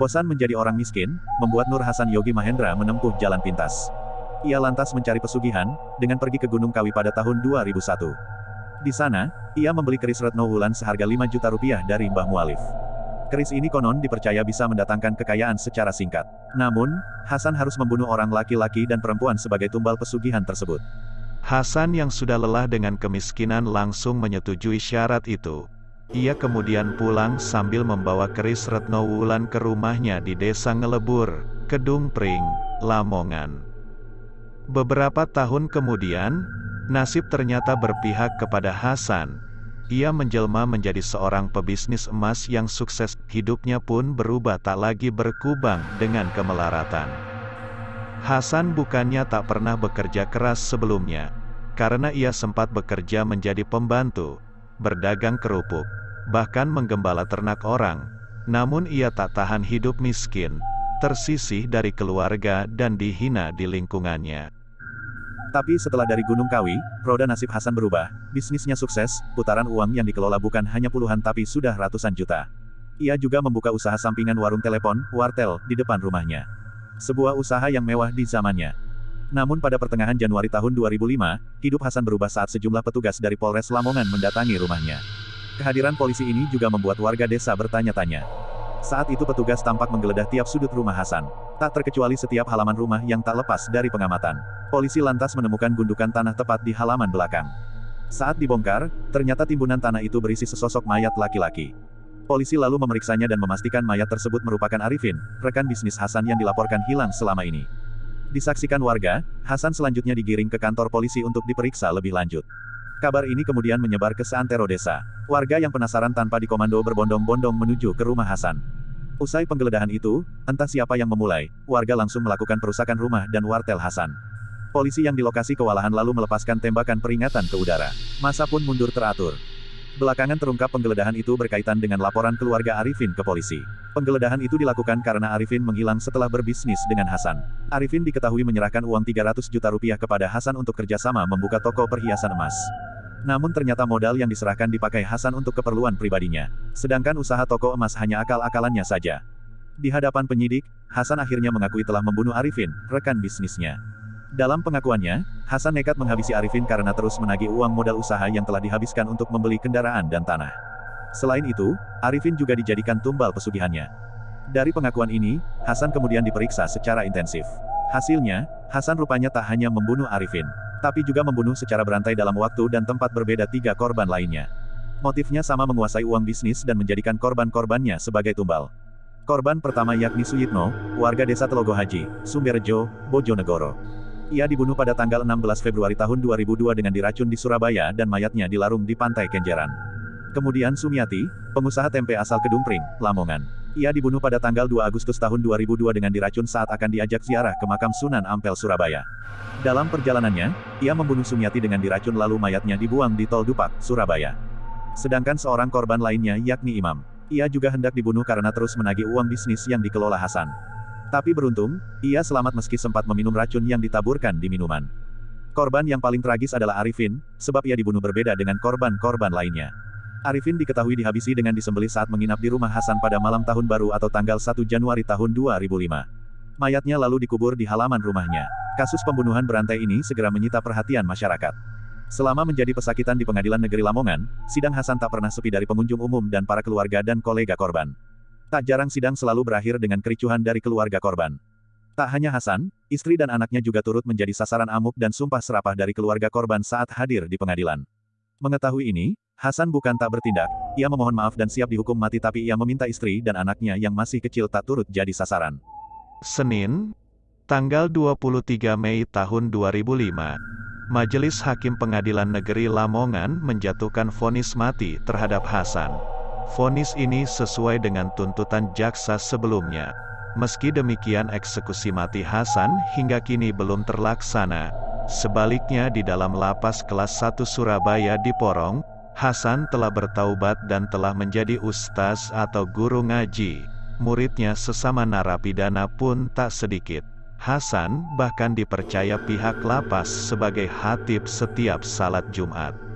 Bosan menjadi orang miskin, membuat Nur Hasan Yogi Mahendra menempuh jalan pintas. Ia lantas mencari pesugihan, dengan pergi ke Gunung Kawi pada tahun 2001. Di sana, ia membeli keris Retno Wulan seharga 5 juta rupiah dari Mbah Mualif. Keris ini konon dipercaya bisa mendatangkan kekayaan secara singkat. Namun, Hasan harus membunuh orang laki-laki dan perempuan sebagai tumbal pesugihan tersebut. Hasan yang sudah lelah dengan kemiskinan langsung menyetujui syarat itu. Ia kemudian pulang sambil membawa keris Retno Wulan ke rumahnya di Desa Ngelebur, Kedung Pring, Lamongan. Beberapa tahun kemudian, nasib ternyata berpihak kepada Hasan. Ia menjelma menjadi seorang pebisnis emas yang sukses, hidupnya pun berubah tak lagi berkubang dengan kemelaratan. Hasan bukannya tak pernah bekerja keras sebelumnya, karena ia sempat bekerja menjadi pembantu, berdagang kerupuk, bahkan menggembala ternak orang. Namun ia tak tahan hidup miskin, tersisih dari keluarga dan dihina di lingkungannya. Tapi setelah dari Gunung Kawi, roda nasib Hasan berubah, bisnisnya sukses, putaran uang yang dikelola bukan hanya puluhan tapi sudah ratusan juta. Ia juga membuka usaha sampingan warung telepon, wartel, di depan rumahnya. Sebuah usaha yang mewah di zamannya. Namun pada pertengahan Januari tahun 2005, hidup Hasan berubah saat sejumlah petugas dari Polres Lamongan mendatangi rumahnya. Kehadiran polisi ini juga membuat warga desa bertanya-tanya. Saat itu petugas tampak menggeledah tiap sudut rumah Hasan. Tak terkecuali setiap halaman rumah yang tak lepas dari pengamatan. Polisi lantas menemukan gundukan tanah tepat di halaman belakang. Saat dibongkar, ternyata timbunan tanah itu berisi sesosok mayat laki-laki. Polisi lalu memeriksanya dan memastikan mayat tersebut merupakan Arifin, rekan bisnis Hasan yang dilaporkan hilang selama ini. Disaksikan warga, Hasan selanjutnya digiring ke kantor polisi untuk diperiksa lebih lanjut. Kabar ini kemudian menyebar ke seantero desa. Warga yang penasaran tanpa dikomando berbondong-bondong menuju ke rumah Hasan. Usai penggeledahan itu, entah siapa yang memulai, warga langsung melakukan perusakan rumah dan wartel Hasan. Polisi yang di lokasi kewalahan lalu melepaskan tembakan peringatan ke udara. Massa pun mundur teratur. Belakangan terungkap penggeledahan itu berkaitan dengan laporan keluarga Arifin ke polisi. Penggeledahan itu dilakukan karena Arifin menghilang setelah berbisnis dengan Hasan. Arifin diketahui menyerahkan uang 300 juta rupiah kepada Hasan untuk kerjasama membuka toko perhiasan emas. Namun ternyata modal yang diserahkan dipakai Hasan untuk keperluan pribadinya. Sedangkan usaha toko emas hanya akal-akalannya saja. Di hadapan penyidik, Hasan akhirnya mengakui telah membunuh Arifin, rekan bisnisnya. Dalam pengakuannya, Hasan nekat menghabisi Arifin karena terus menagih uang modal usaha yang telah dihabiskan untuk membeli kendaraan dan tanah. Selain itu, Arifin juga dijadikan tumbal pesugihannya. Dari pengakuan ini, Hasan kemudian diperiksa secara intensif. Hasilnya, Hasan rupanya tak hanya membunuh Arifin, tapi juga membunuh secara berantai dalam waktu dan tempat berbeda 3 korban lainnya. Motifnya sama, menguasai uang bisnis dan menjadikan korban-korbannya sebagai tumbal. Korban pertama yakni Suyitno, warga desa Telogo Haji, Sumberjo, Bojonegoro. Ia dibunuh pada tanggal 16 Februari tahun 2002 dengan diracun di Surabaya dan mayatnya dilarung di Pantai Kenjeran. Kemudian Sumiati, pengusaha tempe asal Kedung Pring, Lamongan. Ia dibunuh pada tanggal 2 Agustus tahun 2002 dengan diracun saat akan diajak ziarah ke makam Sunan Ampel Surabaya. Dalam perjalanannya, ia membunuh Sumiati dengan diracun lalu mayatnya dibuang di Tol Dupak, Surabaya. Sedangkan seorang korban lainnya yakni Imam. Ia juga hendak dibunuh karena terus menagih uang bisnis yang dikelola Hasan. Tapi beruntung, ia selamat meski sempat meminum racun yang ditaburkan di minuman. Korban yang paling tragis adalah Arifin, sebab ia dibunuh berbeda dengan korban-korban lainnya. Arifin diketahui dihabisi dengan disembelih saat menginap di rumah Hasan pada malam tahun baru atau tanggal 1 Januari tahun 2005. Mayatnya lalu dikubur di halaman rumahnya. Kasus pembunuhan berantai ini segera menyita perhatian masyarakat. Selama menjadi pesakitan di Pengadilan Negeri Lamongan, sidang Hasan tak pernah sepi dari pengunjung umum dan para keluarga dan kolega korban. Tak jarang sidang selalu berakhir dengan kericuhan dari keluarga korban. Tak hanya Hasan, istri dan anaknya juga turut menjadi sasaran amuk dan sumpah serapah dari keluarga korban saat hadir di pengadilan. Mengetahui ini, Hasan bukan tak bertindak, ia memohon maaf dan siap dihukum mati, tapi ia meminta istri dan anaknya yang masih kecil tak turut jadi sasaran. Senin, tanggal 23 Mei tahun 2005, Majelis Hakim Pengadilan Negeri Lamongan menjatuhkan vonis mati terhadap Hasan. Vonis ini sesuai dengan tuntutan jaksa sebelumnya. Meski demikian, eksekusi mati Hasan hingga kini belum terlaksana. Sebaliknya, di dalam lapas kelas 1 Surabaya di Porong, Hasan telah bertaubat dan telah menjadi ustaz atau guru ngaji. Muridnya sesama narapidana pun tak sedikit. Hasan bahkan dipercaya pihak lapas sebagai khatib setiap salat Jumat.